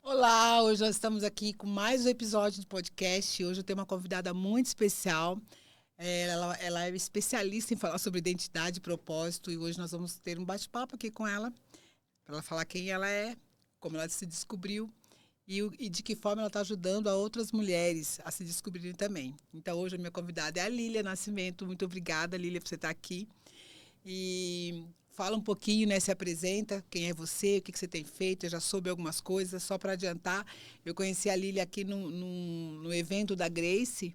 Olá, hoje nós estamos aqui com mais um episódio do podcast. Hoje eu tenho uma convidada muito especial. Ela é especialista em falar sobre identidade e propósito e hoje nós vamos ter um bate-papo aqui com ela para ela falar quem ela é, como ela se descobriu e de que forma ela está ajudando a outras mulheres a se descobrirem também. Então hoje a minha convidada é a Lília Nascimento. Muito obrigada, Lília, por você estar aqui. E fala um pouquinho, né? Se apresenta, quem é você, o que você tem feito. Eu já soube algumas coisas, só para adiantar. Eu conheci a Lília aqui no evento da Grace,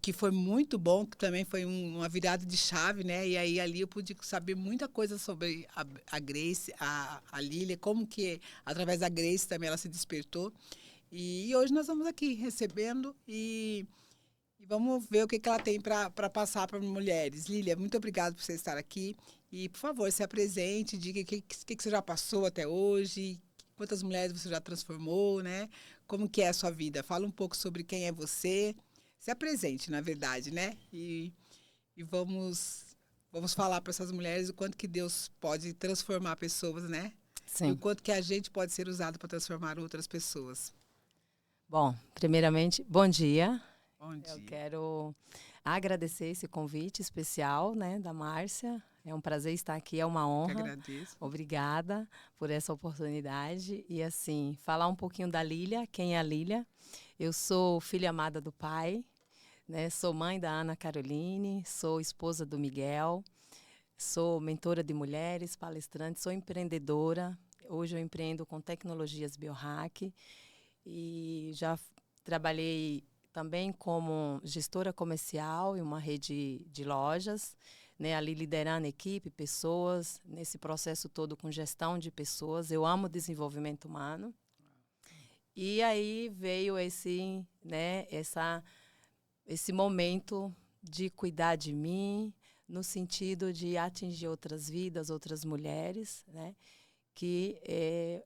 que foi muito bom, que também foi uma virada de chave, né? E aí ali eu pude saber muita coisa sobre a Grace, a Lília, como que através da Grace também ela se despertou. E hoje nós vamos aqui recebendo e vamos ver o que ela tem para passar para mulheres. Lília, muito obrigada por você estar aqui. E, por favor, se apresente, diga o que você já passou até hoje, quantas mulheres você já transformou, né? Como que é a sua vida? Fala um pouco sobre quem é você. Se apresente, na verdade, né? E vamos falar para essas mulheres o quanto que Deus pode transformar pessoas, né? E o Sim. quanto que a gente pode ser usado para transformar outras pessoas. Bom, primeiramente, bom dia. Bom Eu dia. quero agradecer esse convite especial, né, da Márcia. É um prazer estar aqui, é uma Eu que honra. agradeço. Obrigada por essa oportunidade. E assim, falar um pouquinho da Lília. Quem é a Lília? Eu sou filha amada do pai, né? Sou mãe da Ana Caroline, sou esposa do Miguel, sou mentora de mulheres, palestrante, sou empreendedora. Hoje eu empreendo com tecnologias biohack. E já trabalhei também como gestora comercial em uma rede de lojas, né, ali liderando equipe, pessoas, nesse processo todo com gestão de pessoas. Eu amo desenvolvimento humano. E aí veio esse momento de cuidar de mim, no sentido de atingir outras vidas, outras mulheres, né? Que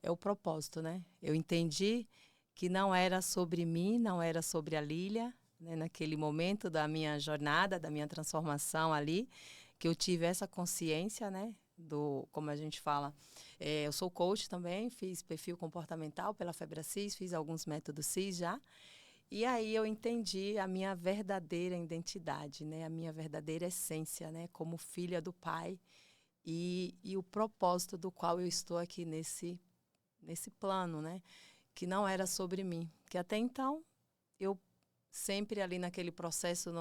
é o propósito, né? Eu entendi que não era sobre mim, não era sobre a Lília, né? Naquele momento da minha jornada, da minha transformação ali, que eu tive essa consciência, né? Como a gente fala, eu sou coach também, fiz perfil comportamental pela Febracis, fiz alguns métodos CIS já, e aí eu entendi a minha verdadeira identidade, né? A minha verdadeira essência, né? Como filha do Pai, e o propósito do qual eu estou aqui nesse plano, né? Que não era sobre mim. Que até então, eu sempre ali naquele processo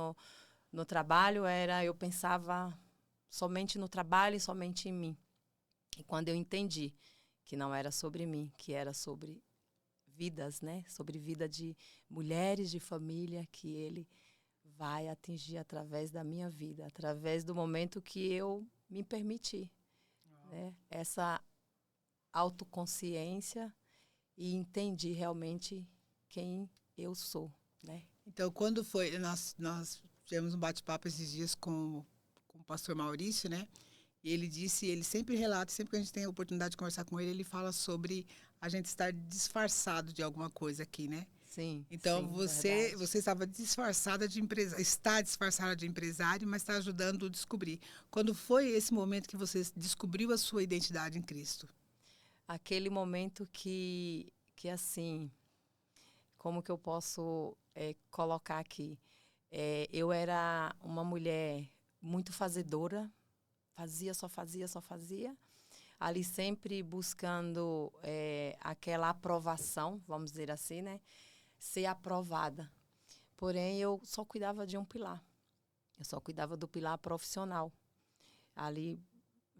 no trabalho, eu pensava somente no trabalho e somente em mim. E quando eu entendi que não era sobre mim, que era sobre vidas, né? Sobre vida de mulheres de família que ele vai atingir através da minha vida, através do momento que eu me permiti, né? Essa autoconsciência e entendi realmente quem eu sou, né? Então, quando foi, nós tivemos um bate-papo esses dias com o pastor Maurício, né? E ele disse, ele sempre relata, sempre que a gente tem a oportunidade de conversar com ele, ele fala sobre a gente estar disfarçado de alguma coisa aqui, né? Sim, Então, sim, verdade. você estava disfarçada de empresa, está disfarçada de empresário, mas está ajudando a descobrir. Quando foi esse momento que você descobriu a sua identidade em Cristo? Aquele momento que assim, como que eu posso colocar aqui? Eu era uma mulher muito fazedora, fazia, só fazia, só fazia. Ali sempre buscando aquela aprovação, vamos dizer assim, né? Ser aprovada. Porém, eu só cuidava de um pilar. Eu só cuidava do pilar profissional. Ali,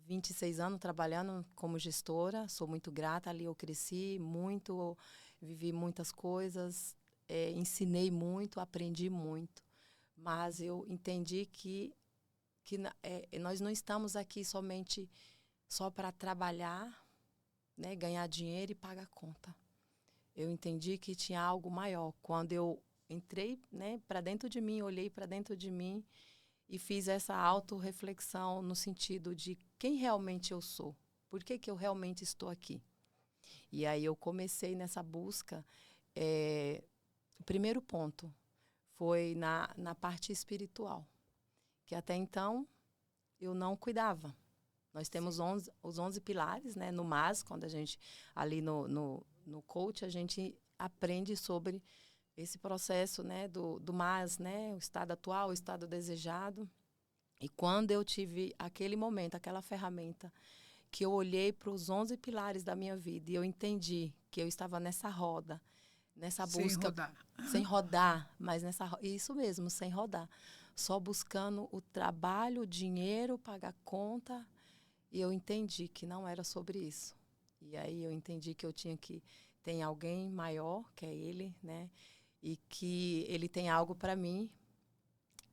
26 anos trabalhando como gestora, sou muito grata. Ali eu cresci muito, vivi muitas coisas, ensinei muito, aprendi muito. Mas eu entendi que nós não estamos aqui somente só para trabalhar, né, ganhar dinheiro e pagar conta. Eu entendi que tinha algo maior. Quando eu entrei, né, para dentro de mim, olhei para dentro de mim e fiz essa autorreflexão no sentido de quem realmente eu sou. Por que eu realmente estou aqui? E aí eu comecei nessa busca. O primeiro ponto foi na parte espiritual, que até então eu não cuidava. Nós temos os 11 pilares, né, no MAS, quando a gente, ali no coach, a gente aprende sobre esse processo, né, do mas, né, o estado atual, o estado desejado. E quando eu tive aquele momento, aquela ferramenta, que eu olhei para os 11 pilares da minha vida e eu entendi que eu estava nessa roda, nessa Sem busca, rodar. sem rodar, mas isso mesmo, sem rodar, só buscando o trabalho, o dinheiro, pagar conta, e eu entendi que não era sobre isso. E aí eu entendi que eu tinha que ter alguém maior, que é ele, né? E que ele tem algo para mim,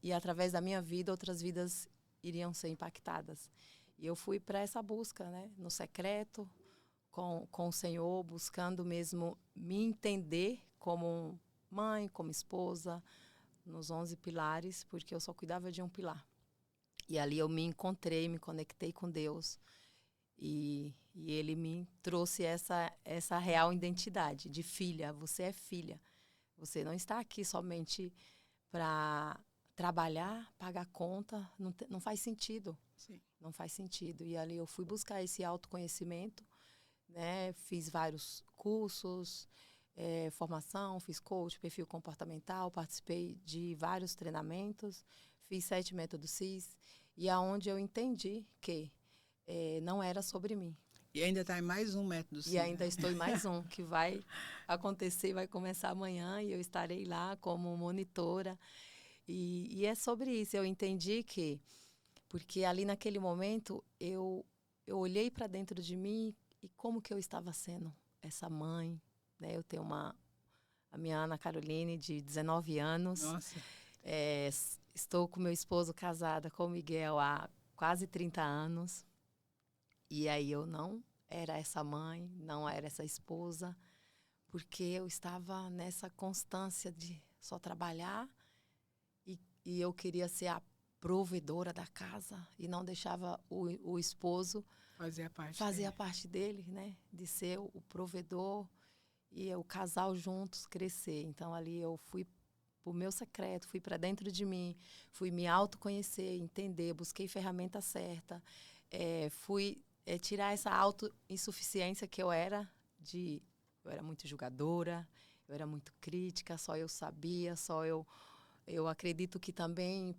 e através da minha vida, outras vidas iriam ser impactadas. E eu fui para essa busca, né? No secreto, com o Senhor, buscando mesmo me entender como mãe, como esposa, nos 11 pilares, porque eu só cuidava de um pilar. E ali eu me encontrei, me conectei com Deus. E ele me trouxe essa real identidade de filha. Você é filha. Você não está aqui somente para trabalhar, pagar conta. Não faz sentido. Sim. Não faz sentido. E ali eu fui buscar esse autoconhecimento, né? Fiz vários cursos, formação, fiz coach, perfil comportamental, participei de vários treinamentos, fiz 7 métodos CIS, e aonde eu entendi que não era sobre mim. E ainda está em mais um método, sim. E ainda estou em mais um, que vai acontecer, vai começar amanhã, e eu estarei lá como monitora. E é sobre isso, eu entendi que, porque ali naquele momento, eu olhei para dentro de mim e como que eu estava sendo essa mãe, né? Eu tenho a minha Ana Caroline, de 19 anos. Nossa. Estou com meu esposo casada com o Miguel há quase 30 anos. E aí eu não era essa mãe, não era essa esposa, porque eu estava nessa constância de só trabalhar e eu queria ser a provedora da casa e não deixava o esposo fazer a parte dele, né? De ser o provedor e o casal juntos crescer. Então ali eu fui pro meu secreto, fui para dentro de mim, fui me autoconhecer, entender, busquei ferramenta certa, fui tirar essa autoinsuficiência que eu era muito julgadora, eu era muito crítica, só eu sabia, eu acredito que também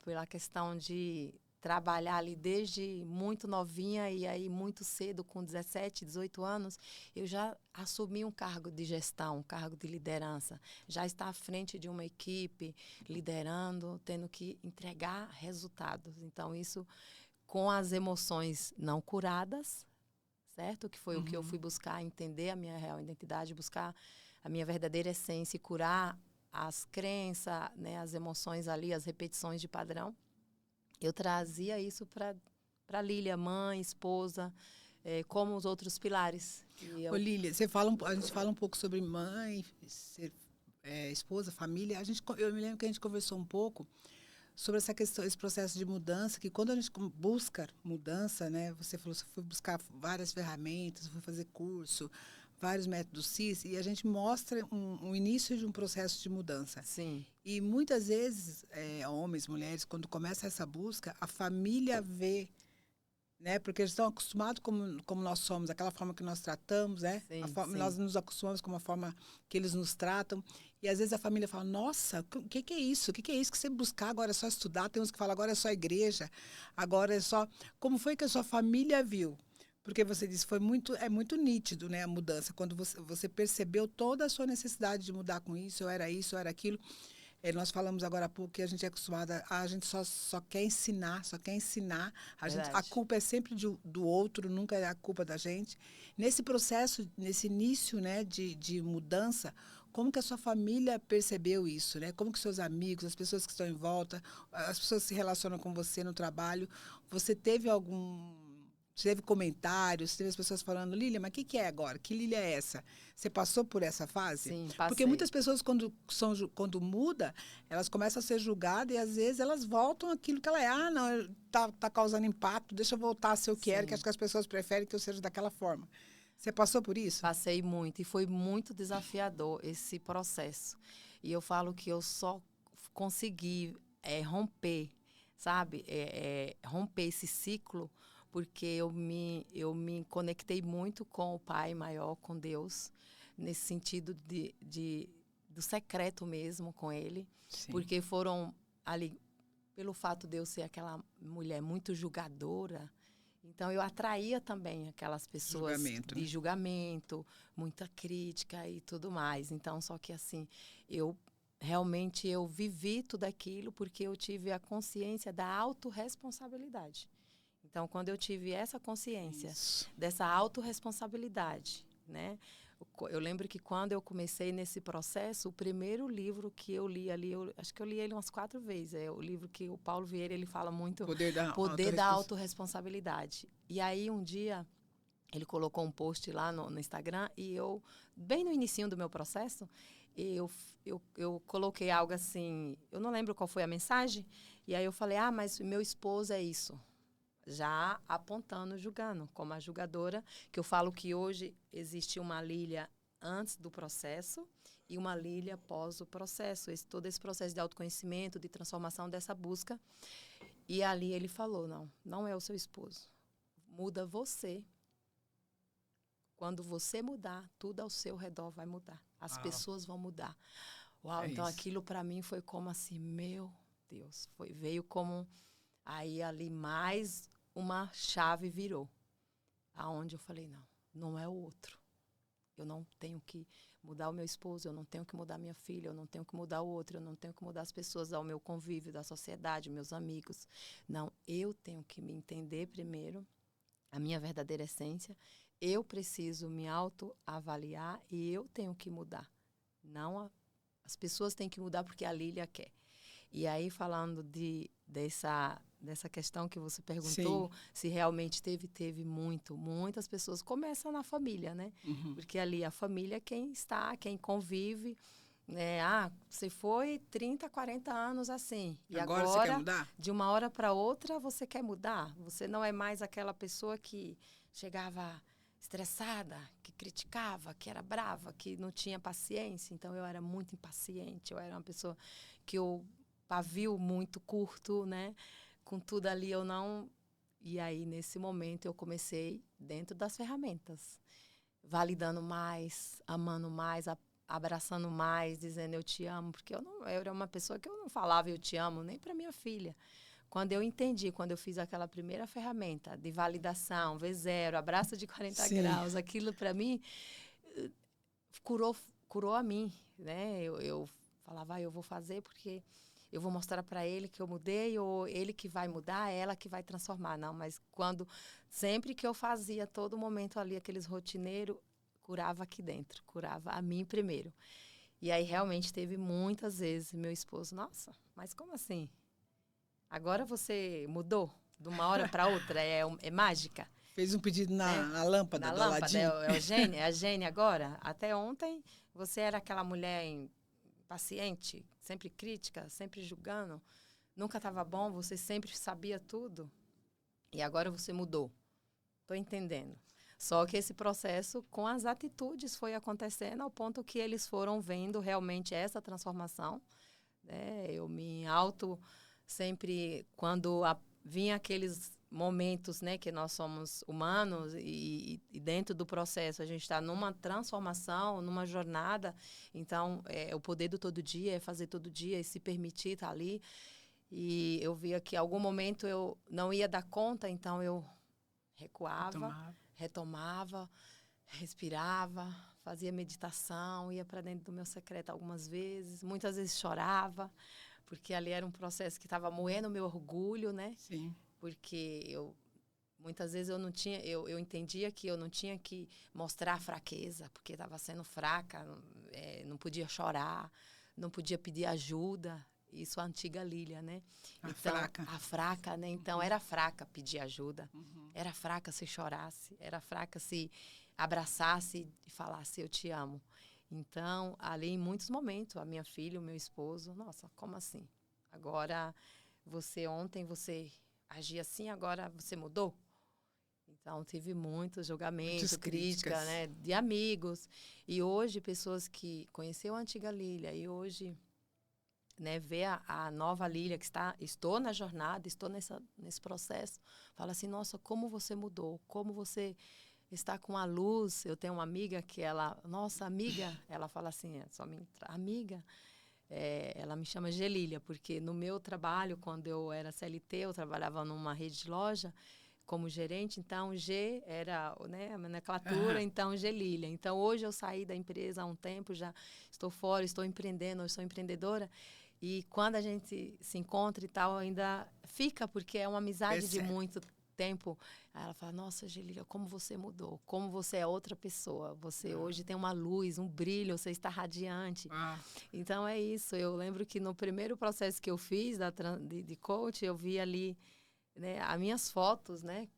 pela questão de trabalhar ali desde muito novinha e aí muito cedo, com 17, 18 anos, eu já assumi um cargo de gestão, um cargo de liderança. Já estar à frente de uma equipe, liderando, tendo que entregar resultados. Então, isso com as emoções não curadas, certo? Que foi o que eu fui buscar, entender a minha real identidade, buscar a minha verdadeira essência e curar as crenças, né, as emoções ali, as repetições de padrão. Eu trazia isso para Lília, mãe, esposa, como os outros pilares. Ô, Lília, a gente fala um pouco sobre mãe, ser, esposa, família. Eu me lembro que a gente conversou um pouco sobre essa questão, esse processo de mudança, que quando a gente busca mudança, né? Você falou, você foi buscar várias ferramentas, foi fazer curso, vários métodos CIS, e a gente mostra um início de um processo de mudança. Sim. E muitas vezes, homens, mulheres, quando começa essa busca, a família vê, né? Porque eles estão acostumados como nós somos, aquela forma que nós tratamos, né? Sim, sim. Nós nos acostumamos com a forma que eles nos tratam. E às vezes a família fala, nossa, o que é isso? O que é isso que você buscar? Agora é só estudar. Tem uns que falam, agora é só igreja. Agora é só... Como foi que a sua família viu? Porque você disse, é muito nítido, né, a mudança. Quando você percebeu toda a sua necessidade de mudar com isso, eu era aquilo. Nós falamos agora há pouco que a gente é acostumada, a gente só quer ensinar, só quer ensinar. A culpa é sempre do outro, nunca é a culpa da gente. Nesse processo, nesse início, né, de mudança, como que a sua família percebeu isso, né? Como que seus amigos, as pessoas que estão em volta, as pessoas que se relacionam com você no trabalho, você teve comentários, teve as pessoas falando, Lília, mas o que é agora? Que Lília é essa? Você passou por essa fase? Sim, passei. Porque muitas pessoas, quando muda, elas começam a ser julgadas e, às vezes, elas voltam àquilo que ela é. Ah, não, tá causando impacto, deixa eu voltar a ser o que era, que acho que as pessoas preferem que eu seja daquela forma. Você passou por isso? Passei muito, e foi muito desafiador esse processo. E eu falo que eu só consegui romper, sabe? Romper esse ciclo, porque eu me conectei muito com o Pai maior, com Deus, nesse sentido do secreto mesmo com Ele, Sim. porque foram ali, pelo fato de eu ser aquela mulher muito julgadora, então eu atraía também aquelas pessoas Julgamento, de né? julgamento, muita crítica e tudo mais. Então, só que assim, eu realmente eu vivi tudo aquilo porque eu tive a consciência da autorresponsabilidade. Então, quando eu tive essa consciência Isso. dessa autorresponsabilidade, né? Eu lembro que quando eu comecei nesse processo, o primeiro livro que eu li ali, acho que eu li ele umas 4 vezes, é o livro que o Paulo Vieira, ele fala muito, Poder da Autorresponsabilidade. E aí, um dia, ele colocou um post lá no Instagram e eu, bem no inicinho do meu processo, eu coloquei algo assim, eu não lembro qual foi a mensagem, e aí eu falei, mas meu esposo é isso. Já apontando, julgando, como a julgadora, que eu falo que hoje existe uma Lília antes do processo e uma Lília após o processo. Todo esse processo de autoconhecimento, de transformação dessa busca. E ali ele falou, não é o seu esposo. Muda você. Quando você mudar, tudo ao seu redor vai mudar. As pessoas vão mudar. Uau, É então isso. aquilo para mim foi como assim, meu Deus. Veio como, aí ali mais uma chave virou. Aonde eu falei, não é o outro. Eu não tenho que mudar o meu esposo, eu não tenho que mudar minha filha, eu não tenho que mudar o outro, eu não tenho que mudar as pessoas ao meu convívio, da sociedade, meus amigos. Não, eu tenho que me entender primeiro, a minha verdadeira essência. Eu preciso me autoavaliar e eu tenho que mudar. Não as pessoas têm que mudar porque a Lília quer. E aí, falando dessa questão que você perguntou, Sim. se realmente teve muitas pessoas. Começa na família, né? Uhum. Porque ali a família é quem está, quem convive. Né? Você foi 30, 40 anos assim. E Agora você quer mudar? de uma hora para outra, você quer mudar. Você não é mais aquela pessoa que chegava estressada, que criticava, que era brava, que não tinha paciência. Então, eu era muito impaciente. Eu era uma pessoa que pavio muito curto, né? Com tudo ali eu não... E aí, nesse momento, eu comecei dentro das ferramentas. Validando mais, amando mais, abraçando mais, dizendo eu te amo. Porque eu era uma pessoa que eu não falava eu te amo nem para minha filha. Quando eu entendi, quando eu fiz aquela primeira ferramenta de validação, V0, abraço de 40 Sim. graus, aquilo para mim curou a mim, né? Eu falava, eu vou fazer porque eu vou mostrar para ele que eu mudei, ou ele que vai mudar, ela que vai transformar. Não, mas sempre que eu fazia, todo momento ali, aqueles rotineiros, curava aqui dentro, curava a mim primeiro. E aí, realmente, teve muitas vezes meu esposo, nossa, mas como assim? Agora você mudou de uma hora para outra, é mágica? Fez um pedido Né? na lâmpada Na do lâmpada, Aladim. é a Gênia agora? Até ontem, você era aquela mulher impaciente, sempre crítica, sempre julgando, nunca estava bom, você sempre sabia tudo, e agora você mudou. Estou entendendo. Só que esse processo, com as atitudes, foi acontecendo ao ponto que eles foram vendo realmente essa transformação. Né? Eu me sempre, quando vinha aqueles momentos, né, que nós somos humanos e dentro do processo a gente está numa transformação, numa jornada, então o poder do todo dia é fazer todo dia e se permitir estar ali. E eu via que em algum momento eu não ia dar conta, então eu recuava, retomava, respirava, fazia meditação, ia para dentro do meu secreto algumas vezes, muitas vezes chorava, porque ali era um processo que estava moendo o meu orgulho, né? Sim. Porque muitas vezes eu não tinha, eu entendia que eu não tinha que mostrar fraqueza, porque estava sendo fraca, não podia chorar, não podia pedir ajuda. Isso a antiga Lília, né? A fraca, né? Então, era fraca pedir ajuda. Era fraca se chorasse. Era fraca se abraçasse e falasse, eu te amo. Então, ali em muitos momentos, a minha filha, o meu esposo, nossa, como assim? Agora, ontem você agia assim, agora você mudou? Então, tive muitos julgamentos, crítica, né? De amigos. E hoje, pessoas que conheceram a antiga Lília e hoje né, vê a nova Lília, que estou na jornada, estou nesse processo, fala assim, nossa, como você mudou, como você está com a luz. Eu tenho uma amiga que ela, nossa, amiga, ela fala assim, amiga, ela me chama Gelília, porque no meu trabalho, quando eu era CLT, eu trabalhava numa rede de loja como gerente, então G era, né, a nomenclatura, então Gelília. Então hoje eu saí da empresa há um tempo, já estou fora, estou empreendendo, eu sou empreendedora, e quando a gente se encontra e tal, ainda fica, porque é uma amizade de muito tempo. Aí ela fala, nossa, Gelília, como você mudou, como você é outra pessoa, você hoje tem uma luz, um brilho, você está radiante. Então é isso, eu lembro que no primeiro processo que eu fiz de coach, eu vi ali, né, as minhas fotos, né,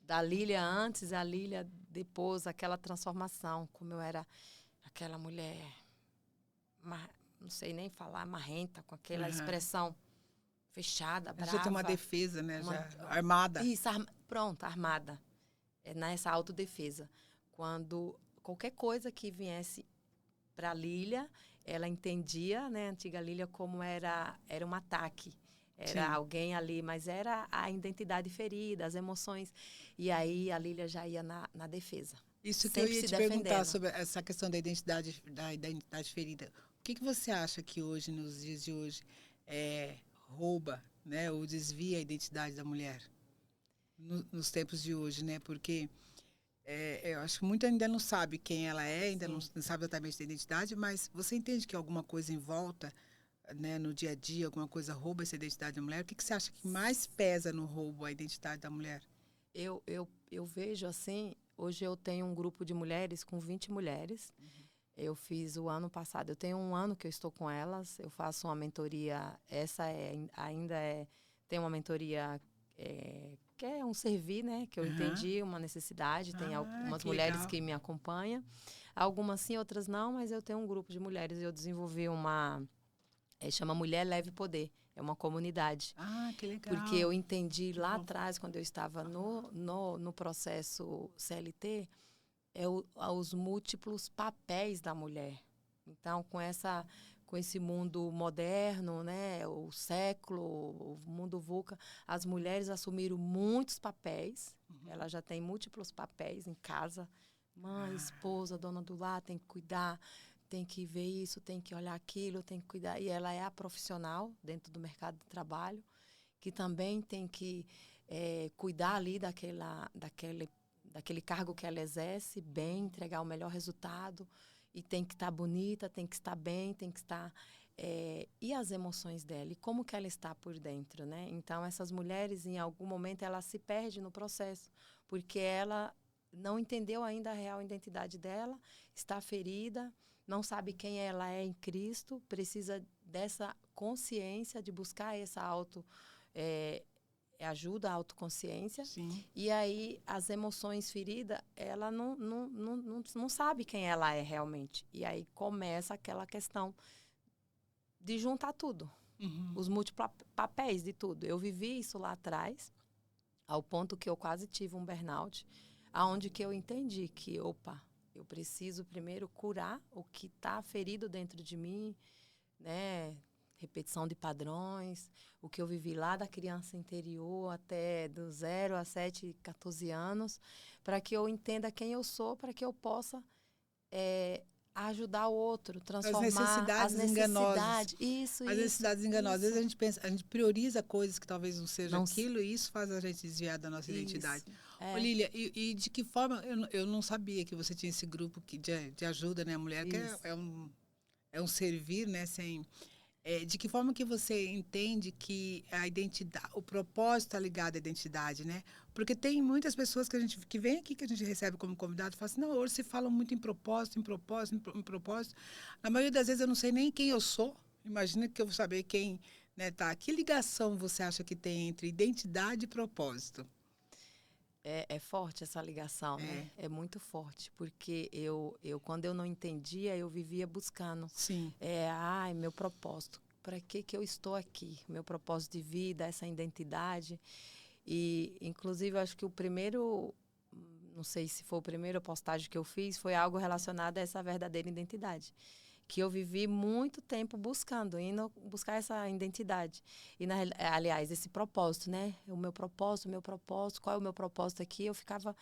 da Lília antes, a Lília depois, aquela transformação, como eu era aquela mulher, não sei nem falar, marrenta, com aquela expressão fechada, brava. Já tem uma defesa, né? Já armada. Isso, pronto, armada. Nessa autodefesa. Quando qualquer coisa que viesse para a Lília, ela entendia, né, a antiga Lília, como era um ataque. Era alguém ali, mas era a identidade ferida, as emoções. E aí a Lília já ia na defesa. Isso que eu ia te perguntar sobre essa questão da identidade ferida. O que você acha que hoje, nos dias de hoje, rouba, né, ou desvia a identidade da mulher? Nos tempos de hoje, né? Porque eu acho que muita ainda não sabe quem ela é, ainda não sabe exatamente da identidade, mas você entende que alguma coisa em volta, né, no dia a dia, alguma coisa rouba essa identidade da mulher? O que você acha que mais pesa no roubo a identidade da mulher? Eu vejo assim, hoje eu tenho um grupo de mulheres com 20 mulheres. Eu fiz o ano passado, eu tenho um ano que eu estou com elas, eu faço uma mentoria, tem uma mentoria que é um servir, né, que eu entendi, uma necessidade, tem algumas mulheres que me acompanham, algumas sim, outras não, mas eu tenho um grupo de mulheres e eu desenvolvi chama Mulher Leve Poder, é uma comunidade. Que legal. Porque eu entendi lá atrás, quando eu estava no processo CLT, os múltiplos papéis da mulher. Então, com esse mundo moderno, né, o século, o mundo VUCA, as mulheres assumiram muitos papéis. Ela já tem múltiplos papéis em casa. Mãe, esposa, dona do lar, tem que cuidar, tem que ver isso, tem que olhar aquilo, tem que cuidar. E ela é a profissional dentro do mercado de trabalho, que também tem que cuidar ali daquele cargo que ela exerce bem, entregar o melhor resultado, e tem que estar bonita, tem que estar bem, tem que estar... e as emoções dela, e como que ela está por dentro, né? Então, essas mulheres, em algum momento, ela se perde no processo, porque ela não entendeu ainda a real identidade dela, está ferida, não sabe quem ela é em Cristo, precisa dessa consciência, de buscar essa ajuda à autoconsciência. Sim. E aí, as emoções feridas, ela não sabe quem ela é realmente. E aí começa aquela questão de juntar tudo. Os múltiplos papéis de tudo. Eu vivi isso lá atrás, ao ponto que eu quase tive um burnout, aonde que eu entendi que, eu preciso primeiro curar o que está ferido dentro de mim, né? Repetição de padrões, o que eu vivi lá da criança interior até do 0 a 7, 14 anos, para que eu entenda quem eu sou, para que eu possa ajudar o outro, transformar as necessidades enganosas. Isso. As necessidades enganosas. Às vezes a gente prioriza coisas que talvez não seja aquilo, e isso faz a gente desviar da nossa identidade. Ô, Lília, e de que forma, eu não sabia que você tinha esse grupo de ajuda, né, a mulher, que é um servir, né, de que forma que você entende que a identidade, o propósito está ligado à identidade, né? Porque tem muitas pessoas que vem aqui, que a gente recebe como convidado, e fala assim, não, hoje se fala muito em propósito. Na maioria das vezes eu não sei nem quem eu sou. Imagina que eu vou saber quem, né, tá. Que ligação você acha que tem entre identidade e propósito? É forte essa ligação, né? É muito forte, porque quando eu não entendia, eu vivia buscando. Sim. Meu propósito, para que eu estou aqui? Meu propósito de vida, essa identidade. E, inclusive, eu acho que o primeiro, não sei se foi a primeira postagem que eu fiz, foi algo relacionado a essa verdadeira identidade. que eu vivi muito tempo buscando, indo buscar essa identidade. E, aliás, esse propósito, né? O meu propósito, qual é o meu propósito aqui? Eu ficava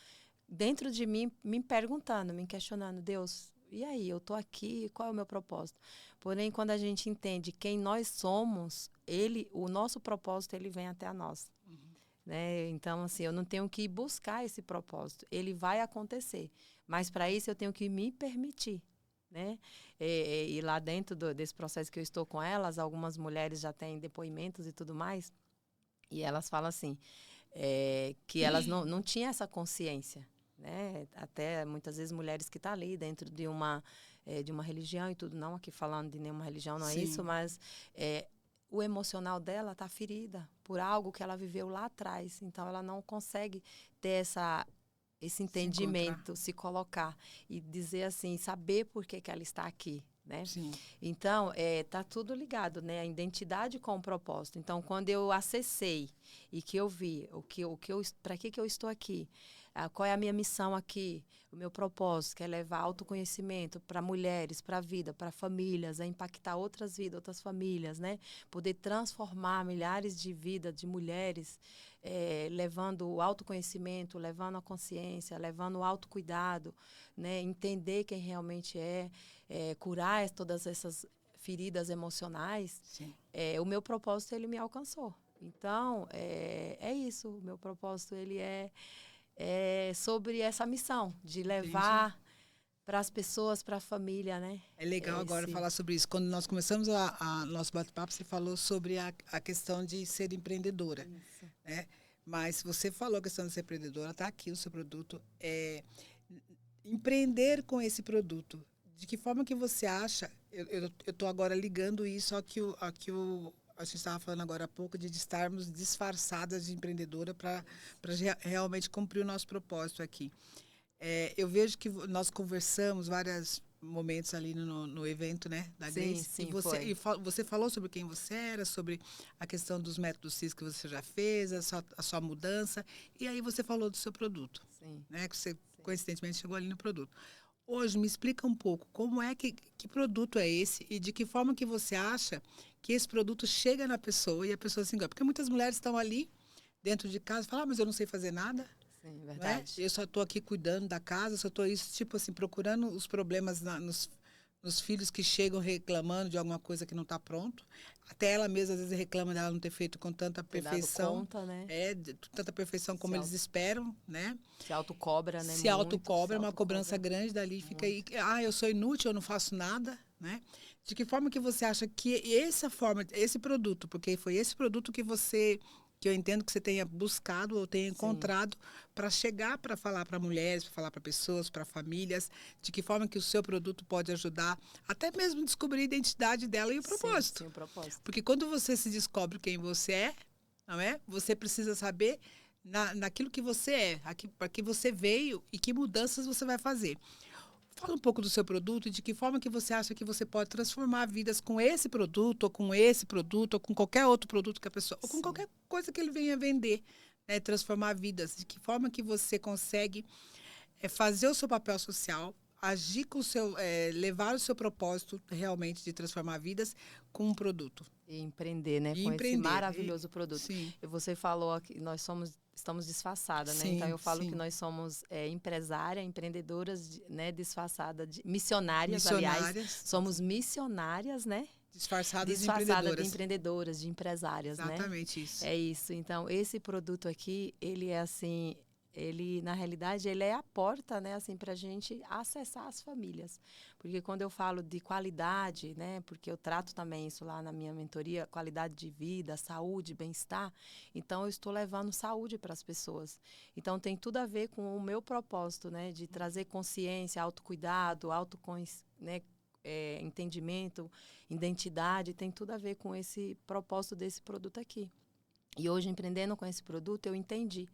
dentro de mim me perguntando, me questionando, Deus, e aí, eu estou aqui, qual é o meu propósito? Porém, quando a gente entende quem nós somos, o nosso propósito, ele vem até a nós. Né? Então, assim, eu não tenho que buscar esse propósito. Ele vai acontecer. Mas, para isso, eu tenho que me permitir. Né? E lá dentro desse processo que eu estou com elas, algumas mulheres já têm depoimentos e tudo mais. E elas falam assim, que elas não tinham essa consciência. Né? Até, muitas vezes, mulheres que estão ali dentro de uma religião e tudo. Não aqui falando de nenhuma religião, não é isso, mas... o emocional dela está ferida por algo que ela viveu lá atrás. Então, ela não consegue ter esse entendimento, se colocar e dizer assim, saber por que ela está aqui. Né? Sim. Então, tá tudo ligado, né? A identidade com o propósito. Então, quando eu acessei e que eu vi para que eu estou aqui, qual é a minha missão aqui, o meu propósito, que é levar autoconhecimento para mulheres, para a vida, para famílias, impactar outras vidas, outras famílias, né? Poder transformar milhares de vidas de mulheres, levando o autoconhecimento, levando a consciência, levando o autocuidado, né? Entender quem realmente curar todas essas feridas emocionais. O meu propósito, ele me alcançou. Então, é isso. O meu propósito, ele é sobre essa missão de levar para as pessoas, para a família, né? É legal agora falar sobre isso. Quando nós começamos nosso bate-papo, você falou sobre a questão de ser empreendedora. Isso. Né? Mas você falou a questão de ser empreendedora, está aqui o seu produto. Empreender com esse produto. De que forma que você acha... Eu estou agora ligando isso a gente estava falando agora há pouco de estarmos disfarçadas de empreendedora para realmente cumprir o nosso propósito aqui. Eu vejo que nós conversamos vários momentos ali no evento, né, da Grace. Sim, você falou sobre quem você era, sobre a questão dos métodos CIS que você já fez, a sua mudança. E aí você falou do seu produto. Sim. Né, que você, coincidentemente, chegou ali no produto. Hoje, me explica um pouco como é que produto é esse e de que forma que você acha que esse produto chega na pessoa e a pessoa se engana. Porque muitas mulheres estão ali dentro de casa e falam, mas eu não sei fazer nada. Sim, verdade. Né? Eu só estou aqui cuidando da casa, só estou tipo assim, procurando os problemas nos filhos que chegam reclamando de alguma coisa que não está pronto. Até ela mesma, às vezes, reclama dela não ter feito com tanta perfeição. Dado conta, né? Tanta perfeição como eles esperam, né? Se autocobra, né? Se autocobra, uma cobrança grande dali. Fica aí, eu sou inútil, eu não faço nada, né? De que forma que você acha que esse produto, porque foi esse produto que eu entendo que você tenha buscado ou tenha encontrado para chegar para falar para mulheres, para falar para pessoas, para famílias, de que forma que o seu produto pode ajudar, até mesmo descobrir a identidade dela e o propósito. Sim, o propósito. Porque quando você se descobre quem você é, não é? Você precisa saber naquilo que você é, para que você veio e que mudanças você vai fazer. Fala um pouco do seu produto e de que forma que você acha que você pode transformar vidas com esse produto, ou com qualquer outro produto que a pessoa, ou com qualquer coisa que ele venha vender, né? Transformar vidas. De que forma que você consegue fazer o seu papel social, agir com levar o seu propósito realmente de transformar vidas com um produto. E empreender, né? Com esse maravilhoso produto. Sim. E você falou que nós estamos disfarçadas, né? Então eu falo que nós somos empresárias, empreendedoras, né? Disfarçadas, missionárias, aliás. Somos missionárias, né? Disfarçadas de empreendedoras, de empresárias, Exatamente, né? isso. É isso. Então, esse produto aqui, ele é assim... na realidade, ele é a porta, né, assim, para a gente acessar as famílias. Porque quando eu falo de qualidade, né, porque eu trato também isso lá na minha mentoria, qualidade de vida, saúde, bem-estar, então eu estou levando saúde para as pessoas. Então tem tudo a ver com o meu propósito, né, de trazer consciência, autocuidado, entendimento, identidade, tem tudo a ver com esse propósito desse produto aqui. E hoje, empreendendo com esse produto, eu entendi.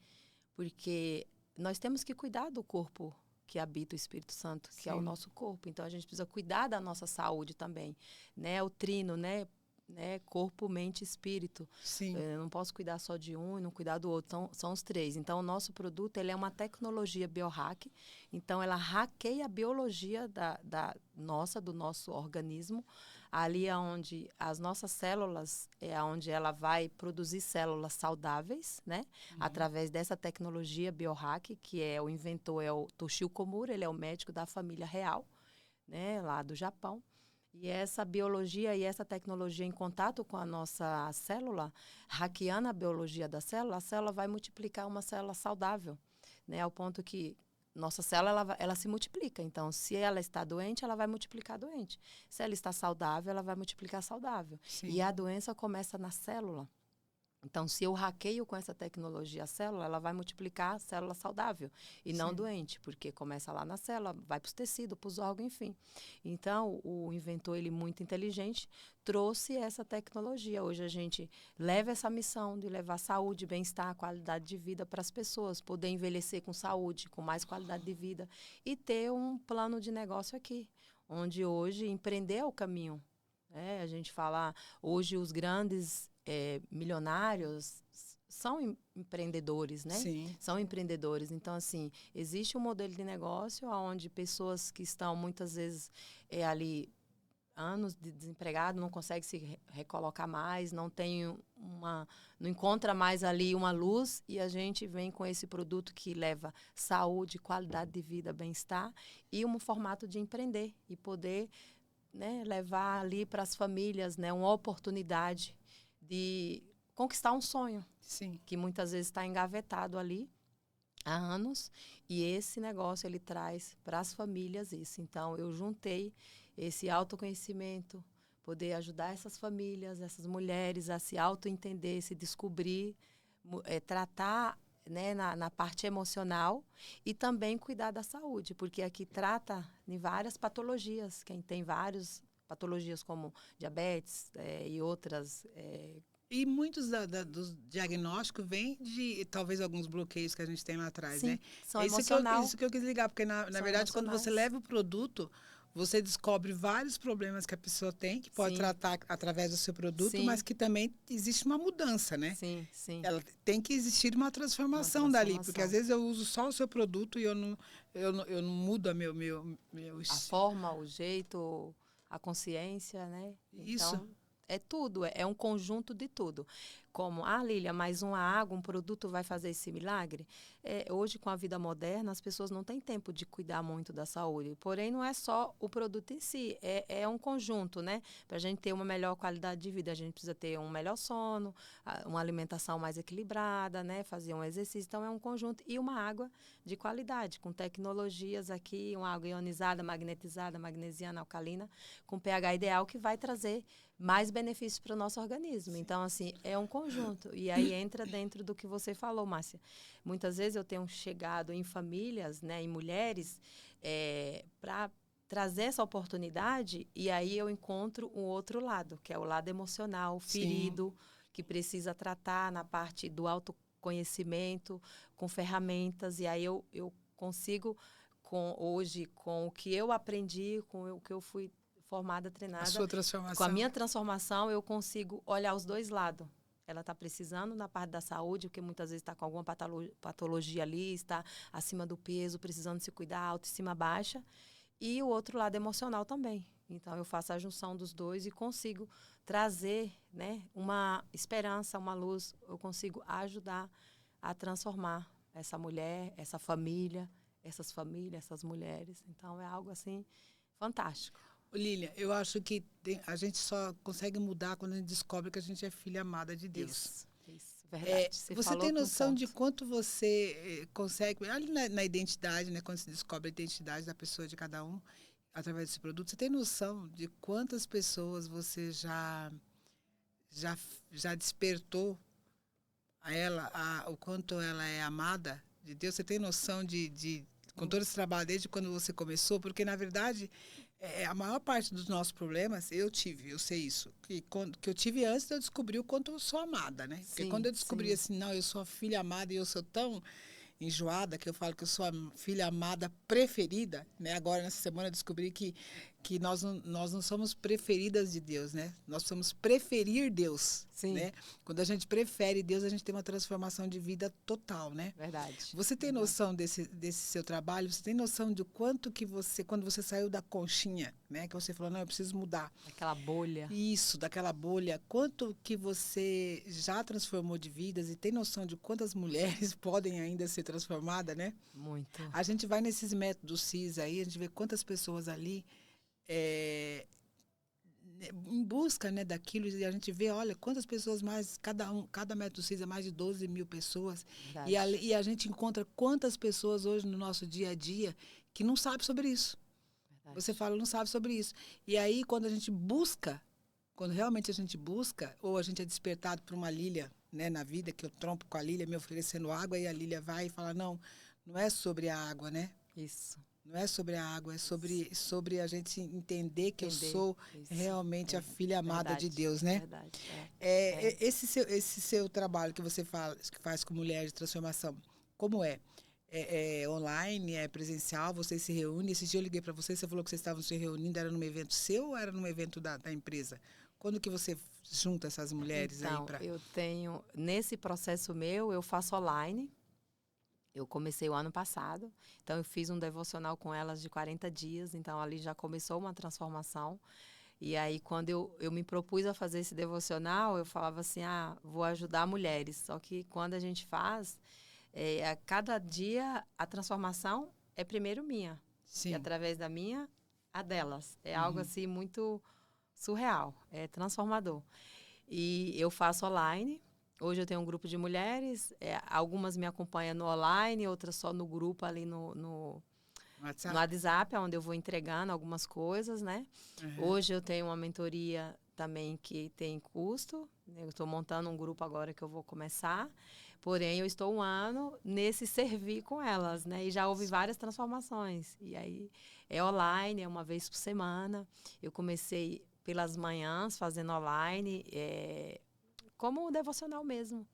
Porque nós temos que cuidar do corpo que habita o Espírito Santo, que é o nosso corpo. Então, a gente precisa cuidar da nossa saúde também, né? O trino, né? né, corpo, mente e espírito. Sim. Eu não posso cuidar só de um e não cuidar do outro. Então, são os três. Então, o nosso produto ele é uma tecnologia biohack. Então, ela hackeia a biologia do nosso organismo. Ali é onde as nossas células, é onde ela vai produzir células saudáveis, né? Através dessa tecnologia biohack, que é o inventor, é o Toshio Komura, ele é o médico da família real, né? Lá do Japão. E essa biologia e essa tecnologia em contato com a nossa célula, hackeando a biologia da célula, a célula vai multiplicar uma célula saudável, né? Ao ponto que nossa célula ela se multiplica. Então, se ela está doente, ela vai multiplicar doente. Se ela está saudável, ela vai multiplicar saudável. Sim. E a doença começa na célula. Então, se eu hackeio com essa tecnologia a célula, ela vai multiplicar a célula saudável e não Sim. doente, porque começa lá na célula, vai para os tecidos, para os órgãos, enfim. Então, o inventor, ele muito inteligente, trouxe essa tecnologia. Hoje a gente leva essa missão de levar saúde, bem-estar, qualidade de vida para as pessoas, poder envelhecer com saúde, com mais qualidade de vida e ter um plano de negócio aqui, onde hoje empreender é o caminho. A gente fala, hoje os grandes milionários são empreendedores, né? Sim. São empreendedores. Então, assim, existe um modelo de negócio onde pessoas que estão muitas vezes ali anos de desempregado, não conseguem se recolocar mais, não encontra mais ali uma luz, e a gente vem com esse produto que leva saúde, qualidade de vida, bem-estar e um formato de empreender e poder, né, levar ali para as famílias, né, uma oportunidade de conquistar um sonho. Sim. Que muitas vezes está engavetado ali há anos, e esse negócio ele traz para as famílias isso. Então, eu juntei esse autoconhecimento, poder ajudar essas famílias, essas mulheres a se autoentender, se descobrir, tratar, né, na parte emocional e também cuidar da saúde, porque aqui trata de várias patologias. Quem tem várias patologias como diabetes e outras. E muitos dos diagnósticos vêm de, talvez, alguns bloqueios que a gente tem lá atrás, Sim, né? são Isso emocionais. que eu quis ligar, porque, na verdade, quando você leva o produto, você descobre vários problemas que a pessoa tem, que pode tratar através do seu produto, mas que também existe uma mudança, né? Sim, sim. Ela tem que existir uma transformação dali, porque às vezes eu uso só o seu produto e eu não mudo a a forma, o jeito, a consciência, né? Isso. Então, é tudo, é um conjunto de tudo. Como, Lília, mais uma água, um produto vai fazer esse milagre? Hoje, com a vida moderna, as pessoas não têm tempo de cuidar muito da saúde. Porém, não é só o produto em si, é um conjunto, né? Para a gente ter uma melhor qualidade de vida, a gente precisa ter um melhor sono, uma alimentação mais equilibrada, né? Fazer um exercício. Então, é um conjunto. E uma água de qualidade, com tecnologias aqui, uma água ionizada, magnetizada, magnesiana, alcalina, com pH ideal, que vai trazer mais benefícios para o nosso organismo. Sim. Então, assim, é um conjunto. E aí entra dentro do que você falou, Márcia. Muitas vezes eu tenho chegado em famílias, né, em mulheres, para trazer essa oportunidade, e aí eu encontro um outro lado, que é o lado emocional, ferido, sim, que precisa tratar na parte do autoconhecimento, com ferramentas, e aí eu consigo, hoje, com o que eu aprendi, com o que eu fui formada, treinada. A sua transformação. Com a minha transformação, eu consigo olhar os dois lados. Ela está precisando na parte da saúde, porque muitas vezes está com alguma patologia ali, está acima do peso, precisando se cuidar, autoestima baixa. E o outro lado emocional também. Então, eu faço a junção dos dois e consigo trazer, né, uma esperança, uma luz. Eu consigo ajudar a transformar essa mulher, essa família, essas mulheres. Então, é algo assim fantástico. Lília, eu acho que a gente só consegue mudar quando a gente descobre que a gente é filha amada de Deus. Isso, verdade. Você tem noção de quanto você consegue, ali na identidade, né, quando se descobre a identidade da pessoa, de cada um, através desse produto, você tem noção de quantas pessoas você já despertou a ela, o quanto ela é amada de Deus? Você tem noção com todo esse trabalho desde quando você começou? Porque, na verdade, a maior parte dos nossos problemas, eu sei isso, que eu tive antes de eu descobrir o quanto eu sou amada, né? Porque quando eu descobri assim, não, eu sou a filha amada e eu sou tão enjoada que eu falo que eu sou a filha amada preferida, né? Agora, nessa semana, eu descobri que que nós não somos preferidas de Deus, né? Nós somos preferir Deus, Sim. né? Quando a gente prefere Deus, a gente tem uma transformação de vida total, né? Verdade. Você tem noção desse seu trabalho? Você tem noção de quanto que você, quando você saiu da conchinha, né? Que você falou, não, eu preciso mudar. Aquela bolha. Isso, daquela bolha. Quanto que você já transformou de vidas e tem noção de quantas mulheres podem ainda ser transformadas, né? Muito. A gente vai nesses métodos CIS aí, a gente vê quantas pessoas ali em busca, né, daquilo, e a gente vê, olha, quantas pessoas mais, cada método CIS é mais de 12 mil pessoas, Verdade. e a gente encontra quantas pessoas hoje no nosso dia a dia que não sabem sobre isso. Verdade. Você fala, não sabe sobre isso. E aí, quando a gente busca, quando realmente a gente busca, ou a gente é despertado por uma Lília, né, na vida, que eu trompo com a Lília me oferecendo água, e a Lília vai e fala, não, não é sobre a água, né? Isso. Não é sobre a água, é sobre a gente entender que eu sou isso. realmente a filha amada Verdade. de Deus, né? Verdade. Esse seu trabalho que você que faz com mulheres de transformação, como é? É online, é presencial, vocês se reúnem? Esse dia eu liguei para você falou que vocês estavam se reunindo, era num evento seu ou era num evento da empresa? Quando que você junta essas mulheres aí Então, para... eu tenho, nesse processo meu, eu faço online. Eu comecei o ano passado, então eu fiz um devocional com elas de 40 dias, então ali já começou uma transformação. E aí, quando eu me propus a fazer esse devocional, eu falava assim, vou ajudar mulheres. Só que quando a gente faz, a cada dia a transformação é primeiro minha. Sim. E através da minha, a delas. É algo assim muito surreal, é transformador. E eu faço online. Hoje eu tenho um grupo de mulheres, algumas me acompanham no online, outras só no grupo ali no WhatsApp, onde eu vou entregando algumas coisas, né? Hoje eu tenho uma mentoria também que tem custo, né? Eu estou montando um grupo agora que eu vou começar, porém eu estou um ano nesse servir com elas, né? E já houve várias transformações. E aí é online, é uma vez por semana. Eu comecei pelas manhãs fazendo online, como um devocional mesmo.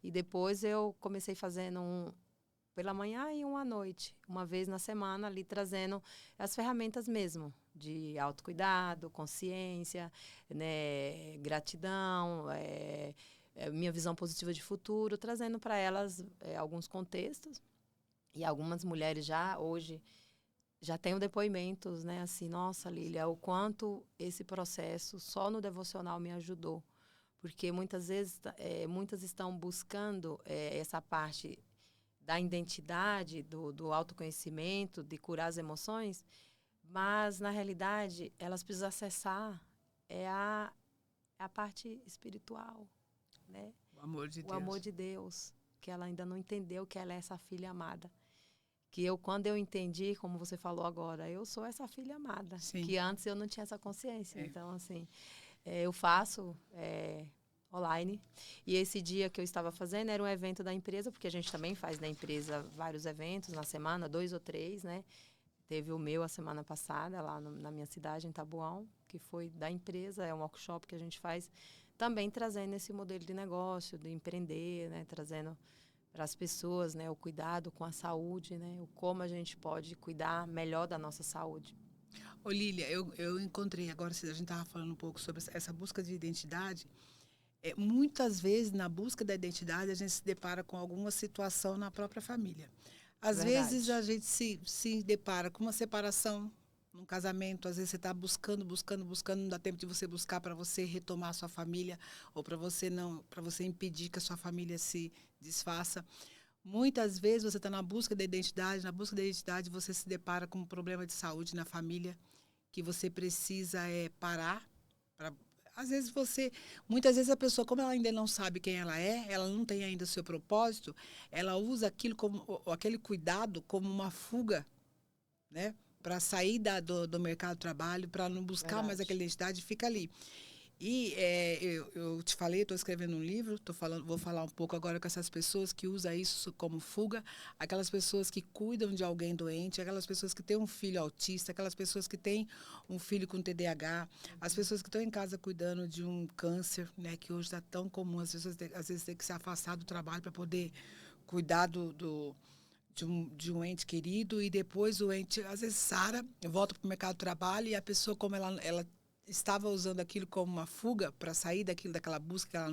E depois eu comecei fazendo pela manhã e um à noite, uma vez na semana, ali trazendo as ferramentas mesmo, de autocuidado, consciência, né, gratidão, minha visão positiva de futuro, trazendo para elas alguns contextos. E algumas mulheres já hoje já tenho depoimentos, né, assim, nossa, Lília, o quanto esse processo só no devocional me ajudou. Porque muitas vezes, muitas estão buscando essa parte da identidade, do autoconhecimento, de curar as emoções, mas, na realidade, elas precisam acessar a parte espiritual, né? O amor de o Deus. amor de Deus, que ela ainda não entendeu que ela é essa filha amada. Que quando eu entendi, como você falou agora, eu sou essa filha amada. Sim. Que antes eu não tinha essa consciência. Então, assim, eu faço online. E esse dia que eu estava fazendo era um evento da empresa, porque a gente também faz na empresa vários eventos na semana, 2 ou 3, né? Teve o meu a semana passada, lá na minha cidade, em Taboão, que foi da empresa, é um workshop que a gente faz, também trazendo esse modelo de negócio, de empreender, né? Trazendo para as pessoas, né? O cuidado com a saúde, né? O como a gente pode cuidar melhor da nossa saúde. Ô Lília, eu encontrei, agora a gente estava falando um pouco sobre essa busca de identidade. Muitas vezes, na busca da identidade, a gente se depara com alguma situação na própria família. Às vezes, a gente se depara com uma separação num casamento. Às vezes, você está buscando, não dá tempo de você buscar para você retomar a sua família ou para você impedir que a sua família se desfaça. Muitas vezes, você está na busca da identidade. Na busca da identidade, você se depara com um problema de saúde na família que você precisa parar para... Muitas vezes a pessoa, como ela ainda não sabe quem ela não tem ainda o seu propósito, ela usa aquele cuidado como uma fuga, né? Para sair do mercado de trabalho, para não buscar mais aquela identidade, fica ali. E eu te falei, estou escrevendo um livro, vou falar um pouco agora com essas pessoas que usam isso como fuga, aquelas pessoas que cuidam de alguém doente, aquelas pessoas que têm um filho autista, aquelas pessoas que têm um filho com TDAH, as pessoas que estão em casa cuidando de um câncer, né, que hoje está tão comum, as pessoas às vezes têm que se afastar do trabalho para poder cuidar de um ente querido e depois o ente, às vezes, sara, volta para o mercado de trabalho e a pessoa, como ela estava usando aquilo como uma fuga para sair daquela busca que ela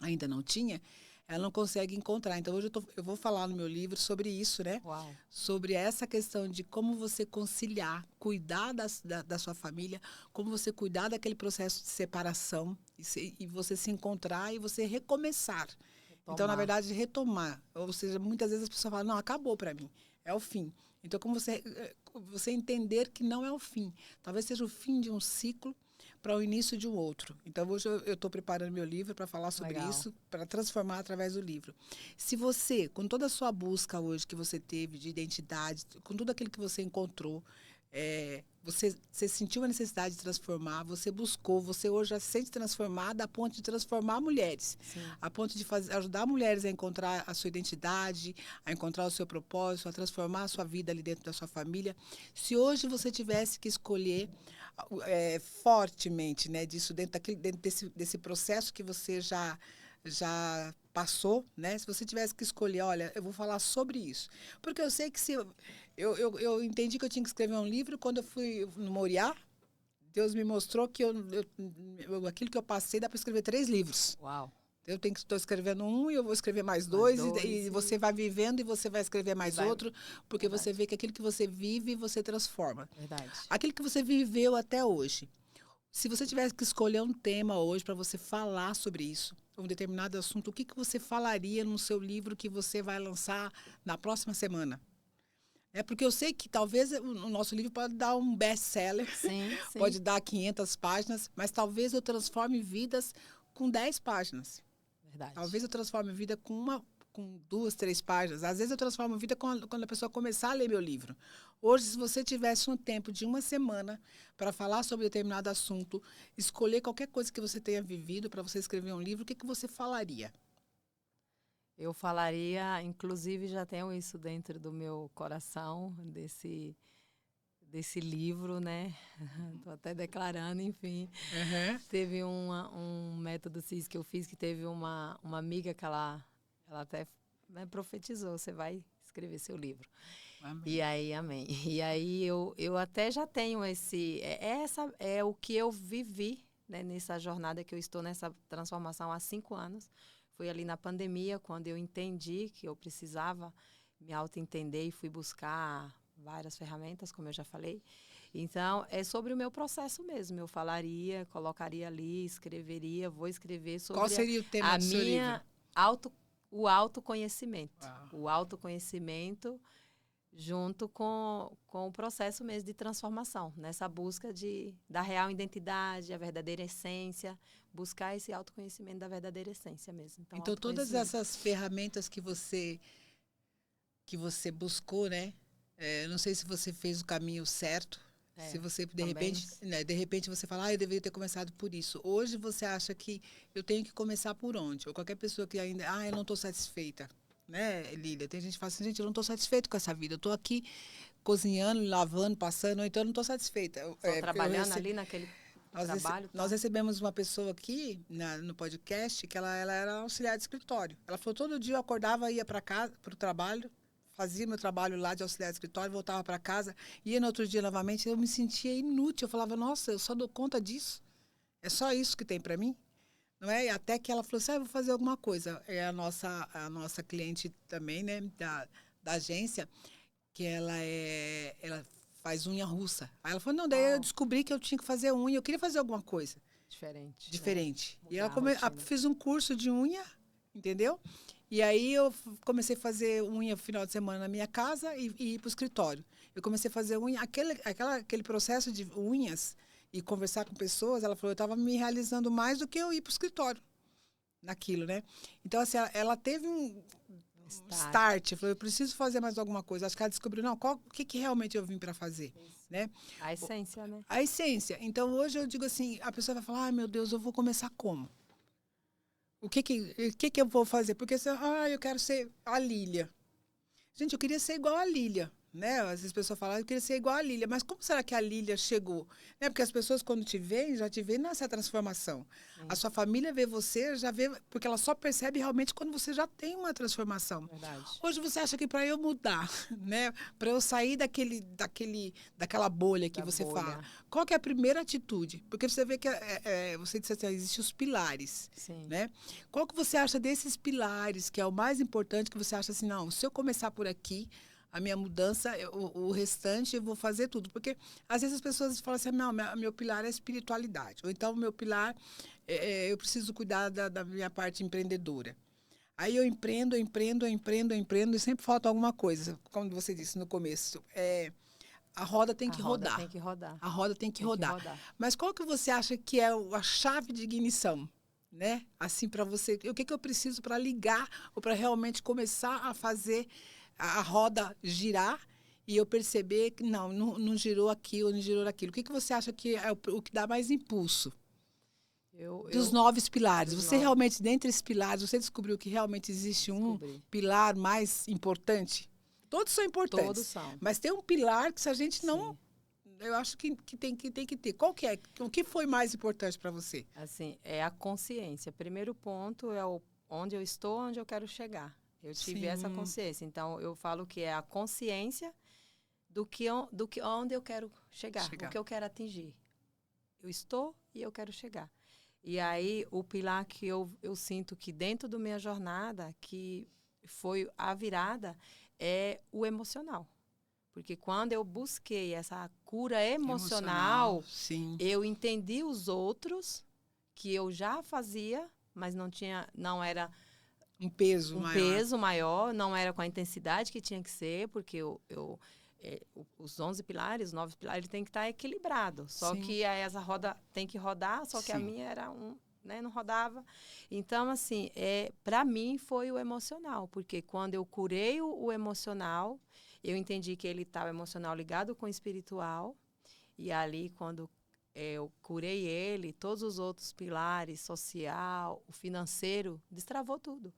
ainda não tinha, ela não consegue encontrar. Então, hoje eu vou falar no meu livro sobre isso, né? Uau. Sobre essa questão de como você conciliar, cuidar da sua família, como você cuidar daquele processo de separação e você se encontrar e você recomeçar. Então, na verdade, retomar. Ou seja, muitas vezes as pessoas falam, não, acabou para mim, é o fim. Então, como você entender que não é o fim. Talvez seja o fim de um ciclo para o início de um outro. Então, hoje eu estou preparando meu livro para falar sobre isso, para transformar através do livro. Se você, com toda a sua busca hoje que você teve de identidade, com tudo aquilo que você encontrou, você sentiu a necessidade de transformar, você buscou, você hoje já se sente transformada a ponto de transformar mulheres. Sim. A ponto de ajudar mulheres a encontrar a sua identidade, a encontrar o seu propósito, a transformar a sua vida ali dentro da sua família. Se hoje você tivesse que escolher fortemente, né, disso dentro desse processo que você já passou, né? Se você tivesse que escolher, olha, eu vou falar sobre isso. Porque eu sei que se eu entendi que eu tinha que escrever um livro quando eu fui no Moriá. Deus me mostrou que aquilo que eu passei dá para escrever 3 livros. Uau. Estou escrevendo um e eu vou escrever mais dois e você vai vivendo e você vai escrever mais outro, porque você vê que aquilo que você vive, você transforma. Verdade. Aquilo que você viveu até hoje. Se você tivesse que escolher um tema hoje para você falar sobre isso, um determinado assunto, o que você falaria no seu livro que você vai lançar na próxima semana? Porque eu sei que talvez o nosso livro pode dar um best-seller, pode dar 500 páginas, mas talvez eu transforme vidas com 10 páginas. Verdade. Talvez eu transforme vida com 2, 3 páginas. Às vezes eu transformo vida quando a pessoa começar a ler meu livro. Hoje, se você tivesse um tempo de uma semana para falar sobre determinado assunto, escolher qualquer coisa que você tenha vivido para você escrever um livro, o que você falaria? Eu falaria, inclusive já tenho isso dentro do meu coração, desse livro, né? Estou até declarando, enfim. Uhum. Teve um método CIS que eu fiz, que teve uma amiga que ela até profetizou, você vai escrever seu livro. Amém. E aí, amém. E aí eu até já tenho é o que eu vivi, né, nessa jornada que eu estou nessa transformação há 5 anos. Foi ali na pandemia, quando eu entendi que eu precisava me auto-entender e fui buscar várias ferramentas, como eu já falei. Então, é sobre o meu processo mesmo. Eu falaria, colocaria ali, escreveria, vou escrever sobre Qual seria o tema do seu livro? O autoconhecimento. Uau. O autoconhecimento junto com o processo mesmo de transformação, nessa busca da real identidade, a verdadeira essência, buscar esse autoconhecimento da verdadeira essência mesmo. Então todas essas ferramentas que você buscou, né? Não sei se você fez o caminho certo, se você de repente você fala, eu deveria ter começado por isso. Hoje você acha que eu tenho que começar por onde? Ou qualquer pessoa que ainda, eu não estou satisfeita. Né, Lília? Tem gente que fala assim, gente, eu não estou satisfeito com essa vida. Eu estou aqui cozinhando, lavando, passando, então eu não estou satisfeita. Estou trabalhando ali naquele trabalho. Nós recebemos uma pessoa aqui no podcast que ela era auxiliar de escritório. Ela falou, todo dia eu acordava, ia para casa, para o trabalho, fazia meu trabalho lá de auxiliar de escritório, voltava para casa, ia no outro dia novamente, eu me sentia inútil. Eu falava, nossa, eu só dou conta disso? É só isso que tem para mim? Não é? Até que ela falou assim, eu vou fazer alguma coisa. É a nossa cliente também, né, da agência, que ela faz unha russa. Aí ela falou, não, daí eu descobri que eu tinha que fazer unha, eu queria fazer alguma coisa. Diferente. Né? E ela fiz um curso de unha, entendeu? E aí eu comecei a fazer unha no final de semana na minha casa e ir para o escritório. Eu comecei a fazer unha, aquele processo de unhas, e conversar com pessoas, ela falou, eu estava me realizando mais do que eu ir para o escritório naquilo, né? Então, assim, ela teve um start. Falou, eu preciso fazer mais alguma coisa. Acho que ela descobriu, não, o que realmente eu vim para fazer, né? A essência, né? A essência. Então, hoje eu digo assim, a pessoa vai falar, meu Deus, eu vou começar como? O que eu vou fazer? Porque, eu quero ser a Lília. Gente, eu queria ser igual a Lília. né? Às vezes as pessoas falam, eu queria ser igual a Lília, mas como será que a Lília chegou? Né? Porque as pessoas, quando te veem, já te veem nessa transformação. A sua família vê você, já vê, porque ela só percebe realmente quando você já tem uma transformação. Verdade. Hoje você acha que para eu mudar, né? Para eu sair daquela bolha que você fala, qual que é a primeira atitude? Porque você vê que você disse assim, existem os pilares, Sim. né? Qual que você acha desses pilares, que é o mais importante, que você acha assim, não, se eu começar por aqui, a minha mudança, o restante eu vou fazer tudo. Porque às vezes as pessoas falam assim, não, meu pilar é a espiritualidade. Ou então, meu pilar, eu preciso cuidar da minha parte empreendedora. Aí eu empreendo e sempre falta alguma coisa. Como você disse no começo, a roda tem que rodar. Tem que rodar. A roda tem que rodar. Mas qual que você acha que é a chave de ignição? Né? Assim, para você, o que eu preciso para ligar ou para realmente começar a fazer a roda girar e eu perceber que não girou aqui ou não girou aquilo. O que você acha que é o que dá mais impulso? Dos 9 pilares. Você realmente, dentre esses pilares, você descobriu que realmente existe um pilar mais importante? Todos são importantes. Todos são. Mas tem um pilar que se a gente não... Eu acho que tem que ter. Qual que é? O que foi mais importante para você? Assim, é a consciência. Primeiro ponto é onde eu estou, onde eu quero chegar. Eu tive essa consciência. Então, eu falo que é a consciência onde eu quero chegar, o que eu quero atingir. Eu estou e eu quero chegar. E aí, o pilar que eu sinto que dentro da minha jornada, que foi a virada, é o emocional. Porque quando eu busquei essa cura emocional eu entendi os outros que eu já fazia, mas não era um peso maior, não era com a intensidade que tinha que ser, porque os 11 pilares, os 9 pilares, ele tem que estar equilibrado. Só que essa roda tem que rodar, só que a minha era né, não rodava. Então, assim, para mim foi o emocional, porque quando eu curei o emocional, eu entendi que ele estava emocional ligado com o espiritual, e ali, quando eu curei ele, todos os outros pilares, social, o financeiro, destravou tudo.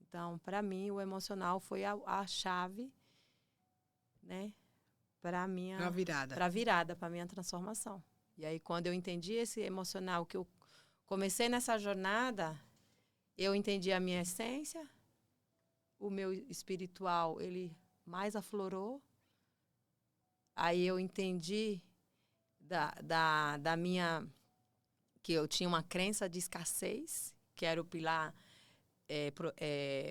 Então, para mim, o emocional foi a chave, né, para a virada, para a minha transformação. E aí, quando eu entendi esse emocional, que eu comecei nessa jornada, eu entendi a minha essência, o meu espiritual, ele mais aflorou. Aí eu entendi da minha... que eu tinha uma crença de escassez, que era o pilar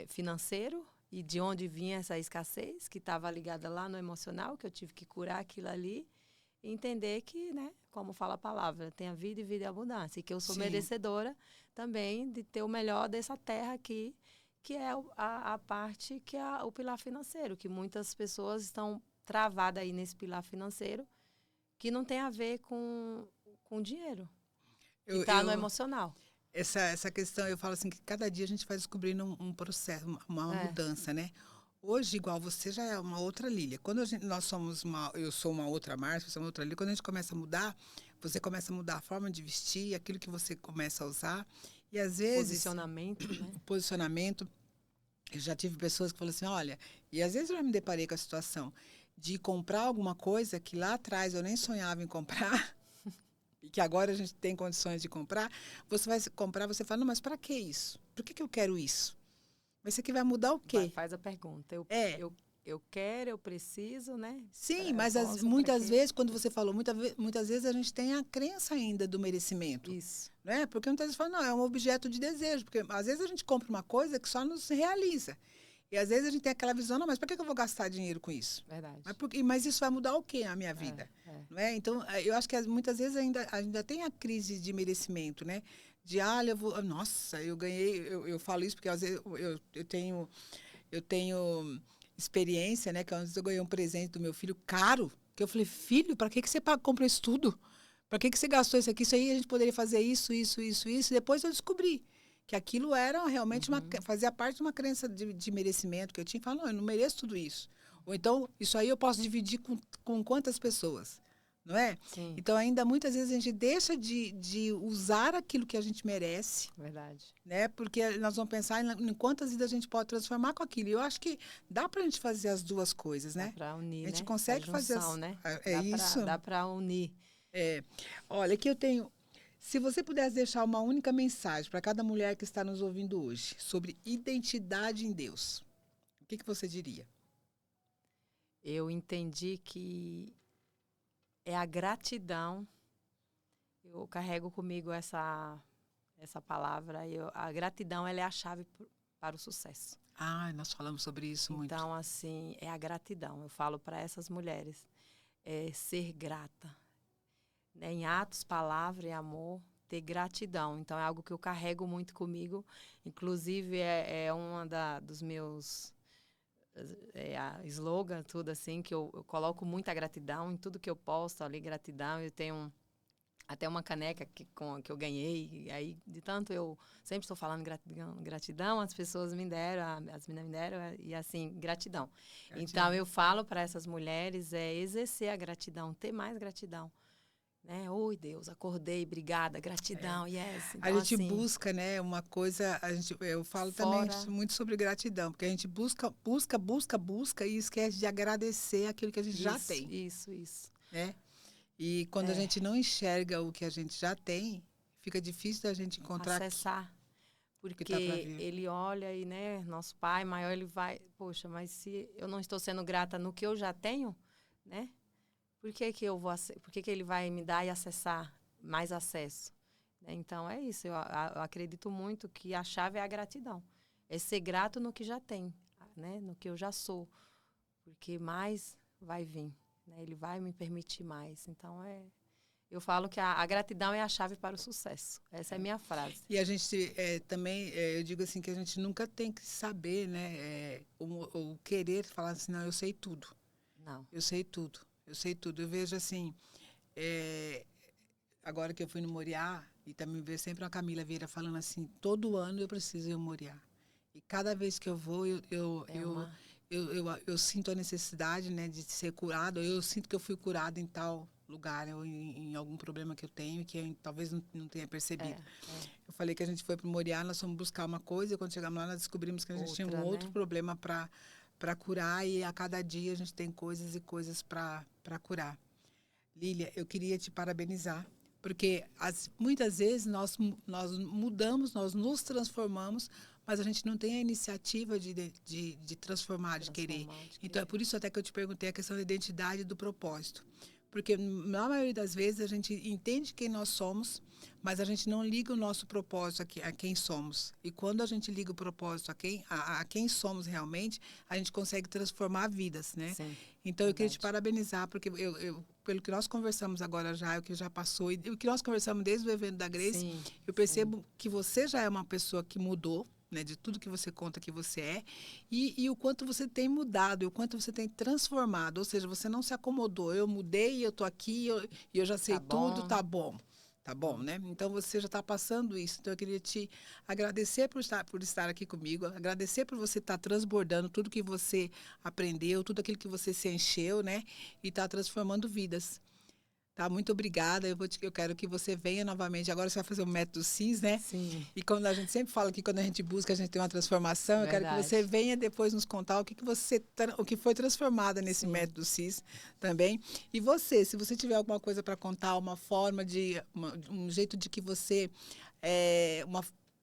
financeiro, e de onde vinha essa escassez, que estava ligada lá no emocional, que eu tive que curar aquilo ali, e entender que, né, como fala a palavra, tem a vida e vida e abundância, e que eu sou merecedora também de ter o melhor dessa terra aqui, que é a parte que é o pilar financeiro, que muitas pessoas estão travadas aí nesse pilar financeiro, que não tem a ver com dinheiro, que está no emocional. Essa questão, eu falo assim, que cada dia a gente vai descobrindo um processo, uma mudança, né? Hoje, igual você, já é uma outra Lília. Quando eu sou uma outra Márcia, você é uma outra Lília, quando a gente começa a mudar, você começa a mudar a forma de vestir, aquilo que você começa a usar. E às vezes... Posicionamento, né? Posicionamento. Eu já tive pessoas que falam assim, olha... E às vezes eu já me deparei com a situação de comprar alguma coisa que lá atrás eu nem sonhava em comprar... e que agora a gente tem condições de comprar, você vai comprar, você fala, não, mas para que isso? Por que eu quero isso? Mas isso aqui vai mudar o quê? Faz a pergunta. Eu quero, eu preciso, né? Sim, mas muitas vezes, quando você falou, muitas vezes a gente tem a crença ainda do merecimento. Isso. Né? Porque muitas vezes fala, não, é um objeto de desejo. Porque às vezes a gente compra uma coisa que só nos realiza. E às vezes a gente tem aquela visão, não, mas para que eu vou gastar dinheiro com isso? Verdade. Mas isso vai mudar o quê na minha vida? Não é? Então, eu acho que muitas vezes ainda tem a crise de merecimento, né? De, nossa, eu ganhei, eu falo isso porque às vezes eu tenho experiência, né? Que às vezes eu ganhei um presente do meu filho caro, que eu falei, filho, para que você comprou isso tudo? Para que você gastou isso aqui? Isso aí a gente poderia fazer isso. E depois eu descobri que aquilo era realmente fazia parte de uma crença de merecimento que eu tinha. Falei, não, eu não mereço tudo isso. Ou então, isso aí eu posso dividir com quantas pessoas? não é? Sim. Então, ainda muitas vezes a gente deixa de usar aquilo que a gente merece, Verdade. né? Porque nós vamos pensar em quantas vidas a gente pode transformar com aquilo. E eu acho que dá para a gente fazer as duas coisas, Dá né? para unir, A gente né? consegue A fazer junção, né? É isso. Dá para unir. Olha, aqui eu tenho. Se você pudesse deixar uma única mensagem para cada mulher que está nos ouvindo hoje sobre identidade em Deus, o que você diria? Eu entendi que é a gratidão. Eu carrego comigo essa palavra. A gratidão, ela é a chave para o sucesso. Nós falamos sobre isso muito. Então, assim, é a gratidão. Eu falo para essas mulheres, é ser grata. Né? Em atos, palavra e amor, ter gratidão. Então, é algo que eu carrego muito comigo. Inclusive, é uma dos meus a slogan, tudo assim, que eu coloco muita gratidão em tudo que eu posto ali, gratidão. Eu tenho até uma caneca que eu ganhei, e aí de tanto eu sempre estou falando gratidão, as pessoas me deram, as meninas me deram, e assim, gratidão. Então, eu falo para essas mulheres, exercer a gratidão, ter mais gratidão. Né? Oi, Deus, acordei, obrigada, gratidão, yes. Então, a gente assim, busca, né, uma coisa, eu falo também muito sobre gratidão, porque a gente busca e esquece de agradecer aquilo que a gente já tem. Isso. Né? E quando a gente não enxerga o que a gente já tem, fica difícil da gente encontrar. Acessar. Porque tá ele olha e, né, nosso pai maior, ele vai, poxa, mas se eu não estou sendo grata no que eu já tenho, né? Por que ele vai me dar e acessar mais acesso? Então, é isso. Eu acredito muito que a chave é a gratidão. É ser grato no que já tem, né? No que eu já sou. Porque mais vai vir. Né? Ele vai me permitir mais. Então, eu falo que a gratidão é a chave para o sucesso. Essa é a minha frase. E a gente também, eu digo assim, que a gente nunca tem que saber, né? Ou querer falar assim, não, eu sei tudo. Não. Eu sei tudo. Eu vejo assim, agora que eu fui no Moriá, e também vejo sempre a Camila Vieira falando assim, todo ano eu preciso ir ao Moriá. E cada vez que eu vou, eu sinto a necessidade, né, de ser curada. Eu sinto que eu fui curada em tal lugar, ou em algum problema que eu tenho, que eu talvez não tenha percebido. Eu falei que a gente foi para o Moriá, nós fomos buscar uma coisa, e quando chegamos lá, nós descobrimos que a gente tinha um outro problema para curar, e a cada dia a gente tem coisas e coisas para curar. Lília, eu queria te parabenizar, porque muitas vezes nós mudamos, nós nos transformamos, mas a gente não tem a iniciativa de transformar, de querer. Então, é por isso até que eu te perguntei a questão da identidade e do propósito. Porque, na maioria das vezes, a gente entende quem nós somos, mas a gente não liga o nosso propósito a quem somos. E quando a gente liga o propósito a quem somos realmente, a gente consegue transformar vidas, né? Sim, então, eu queria te parabenizar, porque pelo que nós conversamos agora já, o que já passou, e o que nós conversamos desde o evento da Grace, eu percebo que você já é uma pessoa que mudou, né, de tudo que você conta que você é, e o quanto você tem mudado, e o quanto você tem transformado, ou seja, você não se acomodou, eu mudei, eu estou aqui, e eu já sei tudo, tá bom, né? Então, você já está passando isso, então eu queria te agradecer por estar aqui comigo, agradecer por você estar transbordando tudo que você aprendeu, tudo aquilo que você se encheu, né, e está transformando vidas. Tá, muito obrigada. Eu quero que você venha novamente. Agora você vai fazer o método CIS, né? Sim. E quando a gente sempre fala que quando a gente busca, a gente tem uma transformação. Verdade. Eu quero que você venha depois nos contar o que foi transformado nesse método CIS também. E você, se você tiver alguma coisa para contar, uma forma um jeito de que você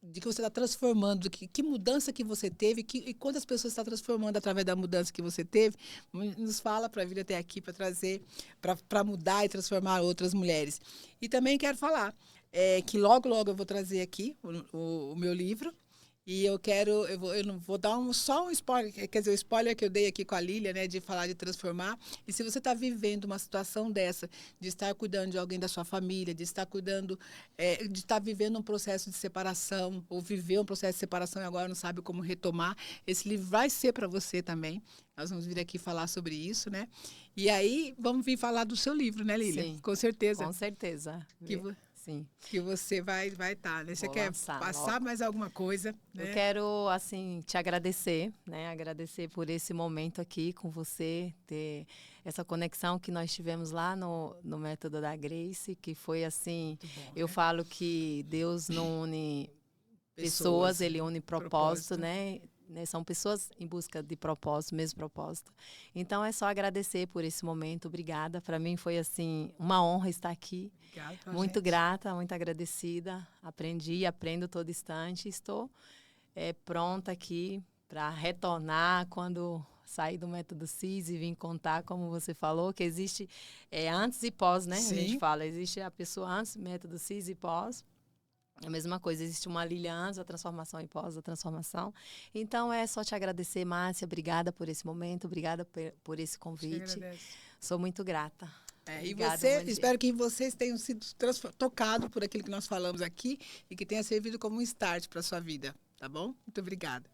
de que você está transformando, que mudança que você teve e quantas pessoas está transformando através da mudança que você teve, nos fala para vir até aqui, para trazer, para mudar e transformar outras mulheres. E também quero falar que logo eu vou trazer aqui o meu livro, e eu não vou dar só um spoiler, quer dizer, o spoiler que eu dei aqui com a Lília, né, de falar de transformar. E se você está vivendo uma situação dessa, de estar cuidando de alguém da sua família, de estar cuidando, de estar vivendo um processo de separação, ou viver um processo de separação e agora não sabe como retomar, esse livro vai ser para você também. Nós vamos vir aqui falar sobre isso, né? E aí, vamos vir falar do seu livro, né, Lília? Sim, com certeza. Com certeza. Sim. Que você vai estar, né? Você Vou quer lançar passar logo. mais alguma coisa, né? Eu quero, assim, te agradecer, né? Agradecer por esse momento aqui com você, ter essa conexão que nós tivemos lá no Método da Grace, que foi assim, Muito bom, eu né? falo que Deus não une pessoas, Pessoas, ele une propósito, propósito. né? São pessoas em busca de propósito, mesmo propósito. Então é só agradecer por esse momento. Obrigada. Para mim foi assim uma honra estar aqui. Obrigada pra Muito gente. grata, muito agradecida. Aprendi e aprendo todo instante. Estou pronta aqui para retornar quando sair do método CIS e vir contar, como você falou, que existe antes e pós, né? A gente Sim. fala, existe a pessoa antes, método CIS e pós. A mesma coisa, existe uma Lília antes, a transformação e pós a transformação. Então, é só te agradecer, Márcia. Obrigada por esse momento, obrigada por esse Te convite. agradeço. Sou muito grata. E Obrigada, você, Mandir. espero que vocês tenham sido tocados por aquilo que nós falamos aqui e que tenha servido como um start para a sua vida, tá bom? Muito obrigada.